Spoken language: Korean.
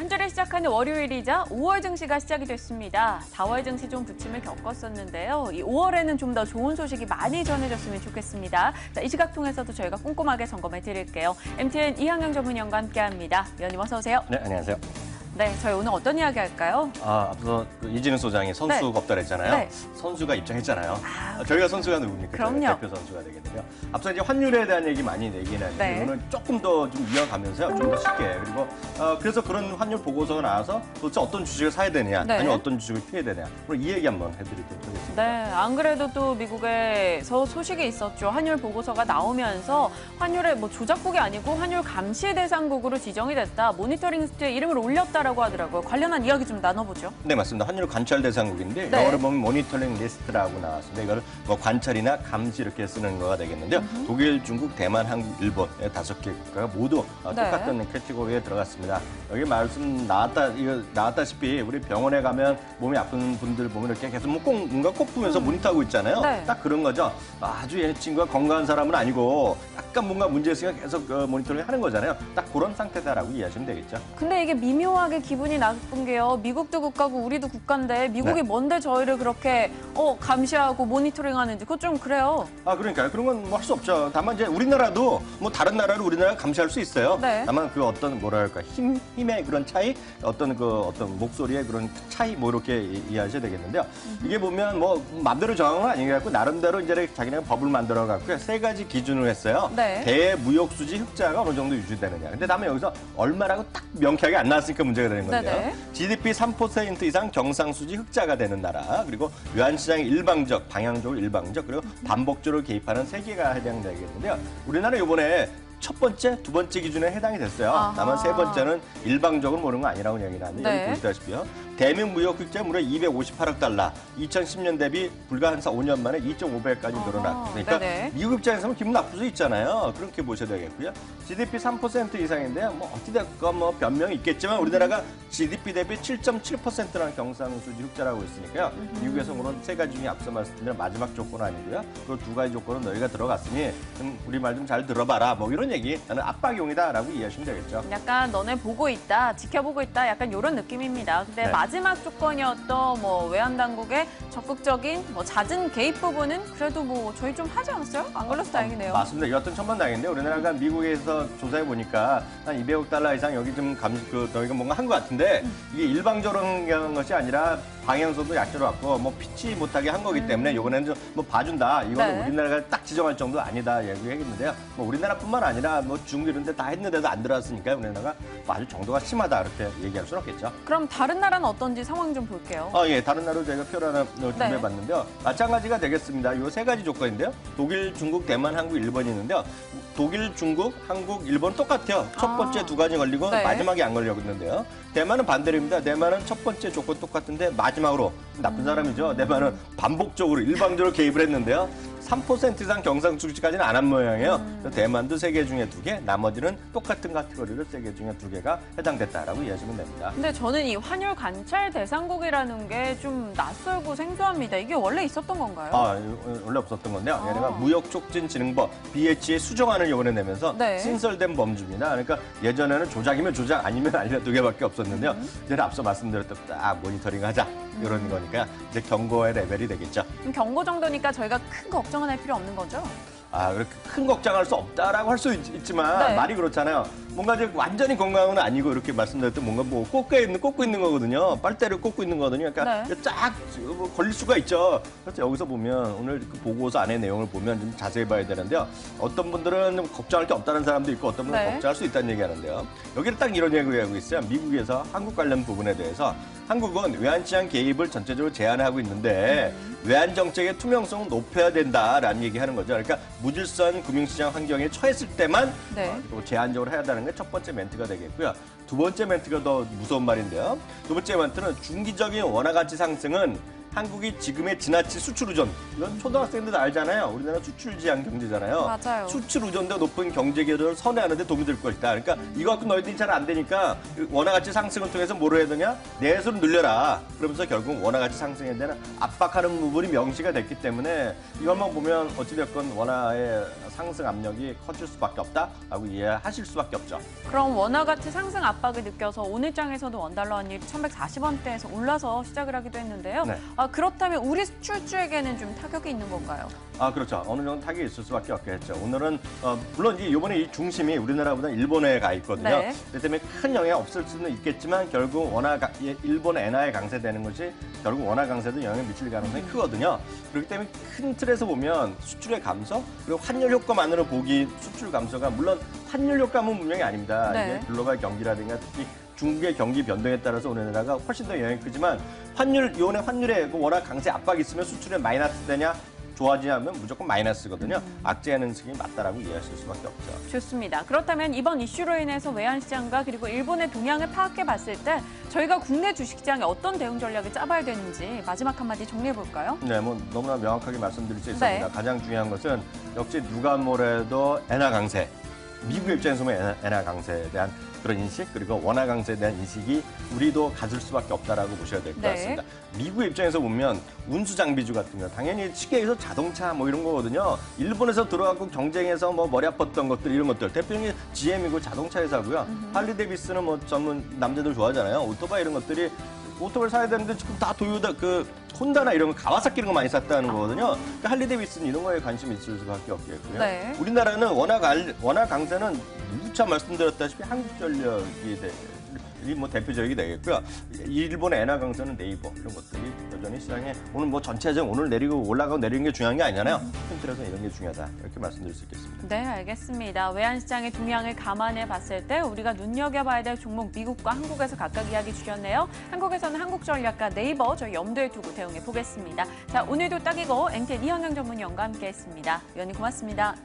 한 주를 시작하는 월요일이자 5월 증시가 시작이 됐습니다. 4월 증시 좀 부침을 겪었었는데요. 이 5월에는 좀 더 좋은 소식이 많이 전해졌으면 좋겠습니다. 자, 이 시각 통해서도 저희가 꼼꼼하게 점검해 드릴게요. MTN 이항영 전문위원과 함께합니다. 위원님 어서 오세요. 네, 안녕하세요. 네, 저희 오늘 어떤 이야기 할까요? 앞서 이진우 소장이 선수 겁달했잖아요. 네. 선수가 입장했잖아요. 저희가 선수가 누굽니까? 그럼요. 대표 선수가 되겠는데요. 앞서 이제 환율에 대한 얘기 많이 내긴 하는데 네. 오늘 조금 더 좀 이어가면서요. 좀 더 쉽게 그리고 그래서 그런 환율 보고서가 나와서 도대체 어떤 주식을 사야 되느냐, 네. 아니면 어떤 주식을 피해야 되느냐. 오늘 이 얘기 한번 해드리도록 하겠습니다. 네, 안 그래도 또 미국에서 소식이 있었죠. 환율 보고서가 나오면서 환율의 조작국이 아니고 환율 감시 대상국으로 지정이 됐다. 모니터링 리스트에 이름을 올렸다라고 하더라고요. 관련한 이야기 좀 나눠보죠. 네, 맞습니다. 환율 관찰 대상국인데 네. 영어로 보면 모니터링 리스트라고 나왔습니다. 이걸 뭐 관찰이나 감시 이렇게 쓰는 거가 되겠는데요. 독일, 중국, 대만, 한국, 일본 5개 국가가 모두 똑같은 캐티고리에 들어갔습니다. 여기 말씀 나왔다시피 우리 병원에 가면 몸이 아픈 분들 보면 이렇게 계속 뭔가 꼽으면서 모니터하고 있잖아요. 네. 딱 그런 거죠. 아주 얘 친구가 건강한 사람은 아니고 약간 뭔가 문제 있으니까 계속 모니터링 하는 거잖아요. 딱 그런 상태다라고 이해하시면 되겠죠. 근데 이게 미묘하게 기분이 나쁜 게요. 미국도 국가고 우리도 국가인데 미국이 네. 뭔데 저희를 그렇게 감시하고 모니터링하는지 그거 좀 그래요. 그러니까요. 그런 건 뭐 할 수 없죠. 다만 이제 우리나라도 뭐 다른 나라를 우리나라가 감시할 수 있어요. 네. 다만 그 어떤 뭐랄까 힘의 그런 차이, 어떤 목소리의 그런 차이 뭐 이렇게 이해하셔야 되겠는데요. 이게 보면 뭐 맘대로 정한 건 아니겠고 나름대로 이제 자기네가 법을 만들어 갖고 세 가지 기준으로 했어요. 네. 대무역 수지 흑자가 어느 정도 유지되느냐. 근데 다만 여기서 얼마라고 딱 명쾌하게 안 나왔으니까 문제가 되는 건데요. 네네. GDP 3% 이상 경상수지 흑자가 되는 나라, 그리고 외환시장이 일방적, 방향적으로 일방적, 그리고 반복적으로 개입하는 3개가 해당되겠는데요. 우리나라 이번에 첫 번째, 두 번째 기준에 해당이 됐어요. 아하. 다만 세 번째는 일방적으로 모르는 거 아니라고 얘기를 하는데 네. 여기 보시다시피요. 대면 무역 흑자 무려 258억 달러, 2010년 대비 불과 한 5년 만에 2.5배까지 늘어났고. 그러니까 네네. 미국 입장에서는 기분 나쁠 수 있잖아요. 그렇게 보셔야 되겠고요. GDP 3% 이상인데요. 뭐 어찌됐건 뭐 변명이 있겠지만 우리나라가 GDP 대비 7.7%라는 경상수지 흑자라고 있으니까요. 미국에서 그런 세 가지 중에 앞서 말씀드린 마지막 조건 아니고요. 그 두 가지 조건은 너희가 들어갔으니 우리 말 좀 잘 들어봐라. 뭐 이런 얘기. 나는 압박용이다라고 이해하시면 되겠죠. 약간 너네 보고 있다, 지켜보고 있다, 약간 이런 느낌입니다. 근데 네. 마지막 조건이었던 외환 당국의 적극적인 잦은 개입 부분은 그래도 저희 좀 하지 않았어요? 안 걸려서 다행이네요. 맞습니다. 이것도 천만다행인데 우리나라가 미국에서 조사해 보니까 한 200억 달러 이상 여기 좀 너희가 뭔가 한 것 같은데 이게 일방적으로 한 것이 아니라 방향성도 약조로 왔고 뭐 피치 못하게 한 거기 때문에 이번에는 좀 뭐 봐준다. 이거는 네. 우리나라가 딱 지정할 정도 아니다 얘기하겠는데요. 뭐 우리나라뿐만 아니라 뭐 중국 이런 데 다 했는데도 안 들어왔으니까 우리나라가 뭐 아주 정도가 심하다 이렇게 얘기할 수는 없겠죠. 그럼 다른 나라는 어떤지 상황 좀 볼게요. 예, 다른 나라로 저희가 표를 하나 준비해봤는데요. 마찬가지가 되겠습니다. 이 세 가지 조건인데요. 독일, 중국, 대만, 한국, 일본이 있는데요. 독일, 중국, 한국, 일본 똑같아요. 첫 번째 두 가지 걸리고 네. 마지막에 안 걸렸는데요. 대만은 반대입니다. 대만은 첫 번째 조건 똑같은데 마지막으로 나쁜 사람이죠. 대만은 반복적으로 일방적으로 개입을 했는데요. 3% 이상 경상수지까지는 안 한 모양이에요. 대만도 3개 중에 2개, 나머지는 똑같은 카테고리로 3개 중에 2개가 해당됐다라고 이해하시면 됩니다. 근데 저는 이 환율 관찰 대상국이라는 게 좀 낯설고 생소합니다. 이게 원래 있었던 건가요? 원래 없었던 건데요. 얘네가 무역촉진진흥법 BH에 수정안을 이번에 내면서 네. 신설된 범주입니다. 그러니까 예전에는 조작이면 조작, 아니면 아니다 2개밖에 없었는데요. 이제 앞서 말씀드렸던 딱 모니터링하자 이런 거니까 이제 경고의 레벨이 되겠죠. 그럼 경고 정도니까 저희가 큰 걱정은 할 필요 없는 거죠? 그렇게 큰 걱정할 수 없다라고 할 수 있지만 네. 말이 그렇잖아요. 뭔가 이제 완전히 건강은 아니고 이렇게 말씀드렸던 뭔가 뭐 꽂고 있는 거거든요. 빨대를 꽂고 있는 거거든요. 그러니까 네. 쫙 걸릴 수가 있죠. 그래서 여기서 보면 오늘 그 보고서 안에 내용을 보면 좀 자세히 봐야 되는데요. 어떤 분들은 좀 걱정할 게 없다는 사람도 있고 어떤 분들은 네. 걱정할 수 있다는 얘기하는데요. 여기는 딱 이런 얘기를 하고 있어요. 미국에서 한국 관련 부분에 대해서 한국은 외환시장 개입을 전체적으로 제한하고 있는데 외환 정책의 투명성을 높여야 된다라는 얘기하는 거죠. 그러니까 무질서한 금융시장 환경에 처했을 때만 네. 제한적으로 해야 한다는 게 첫 번째 멘트가 되겠고요. 두 번째 멘트가 더 무서운 말인데요. 두 번째 멘트는 중기적인 원화 가치 상승은 한국이 지금의 지나친 수출 의존, 이건 초등학생들도 알잖아요. 우리나라 수출 지향 경제잖아요. 맞아요. 수출 의존도 높은 경제 기조를 선회하는 데 도움이 될 것이다. 그러니까 이거 갖고 너희들이 잘 안 되니까 원화 가치 상승을 통해서 뭐로 해야 되냐? 내수를 늘려라. 그러면서 결국 원화 가치 상승에 대한 압박하는 부분이 명시가 됐기 때문에 이것만 보면 어찌됐건 원화의 상승 압력이 커질 수밖에 없다라고 이해하실 수밖에 없죠. 그럼 원화 가치 상승 압박을 느껴서 오늘 장에서도 원달러 환율이 1,140원대에서 올라서 시작을 하기도 했는데요. 네. 그렇다면 우리 수출주에게는 좀 타격이 있는 건가요? 그렇죠. 어느 정도 타격이 있을 수밖에 없겠죠. 오늘은 물론 이제 이번에 이 중심이 우리나라보다 일본에 가 있거든요. 네. 그렇기 때문에 큰 영향 없을 수는 있겠지만 결국 일본 엔화에 강세되는 것이 결국 원화 강세도 영향을 미칠 가능성이 크거든요. 그렇기 때문에 큰 틀에서 보면 수출의 감소 그리고 환율 효과만으로 보기 수출 감소가 물론 환율 효과는 분명히 아닙니다. 네. 이게 글로벌 경기라든가 특히 중국의 경기 변동에 따라서 우리나라가 훨씬 더 영향이 크지만 이번에 환율에 원화 강세 압박이 있으면 수출에 마이너스 되냐? 좋아지냐면 무조건 마이너스거든요. 악재하는 행색이 맞다라고 이해하실 수밖에 없죠. 좋습니다. 그렇다면 이번 이슈로 인해서 외환시장과 그리고 일본의 동향을 파악해 봤을 때 저희가 국내 주식시장에 어떤 대응 전략을 짜봐야 되는지 마지막 한마디 정리해 볼까요? 네, 뭐 너무나 명확하게 말씀드릴 수 있습니다. 네. 가장 중요한 것은 역시 누가 뭐래도 엔화 강세, 미국 입장에서 보면 엔화 강세에 대한 그런 인식 그리고 원화 강세에 대한 인식이 우리도 가질 수밖에 없다라고 보셔야 될 것 네. 같습니다. 미국 입장에서 보면 운수 장비주 같은 거 당연히 시계에서 자동차 뭐 이런 거거든요. 일본에서 들어가고 경쟁해서 뭐 머리 아팠던 것들 이런 것들 대표적인 GM이고 자동차 회사고요. 할리 데이비스는 뭐 전문 남자들 좋아하잖아요. 오토바이 이런 것들이 오토바이를 사야 되는데 지금 다 도요타 혼다나 이런 거 가와사키 이런 거 많이 샀다는 거거든요. 그러니까 할리 데이비스는 이런 거에 관심이 있을 수밖에 없겠고요. 네. 우리나라는 원화 강세는 누차 말씀드렸다시피 한국전력이 뭐 대표적이 되겠고요. 일본의 엔화 강세는 네이버 이런 것들이 여전히 시장에 오늘 뭐 전체적으로 오늘 내리고 올라가고 내리는 게 중요한 게 아니잖아요. 큰 틀에서 이런 게 중요하다 이렇게 말씀드릴 수 있겠습니다. 네, 알겠습니다. 외환시장의 동향을 감안해 봤을 때 우리가 눈여겨봐야 될 종목 미국과 한국에서 각각 이야기 주셨네요. 한국에서는 한국전략과 네이버 저희 염두에 두고 대응해 보겠습니다. 자, 오늘도 딱이고 앵텐 이현영 전문위원과 함께했습니다. 위원님 고맙습니다.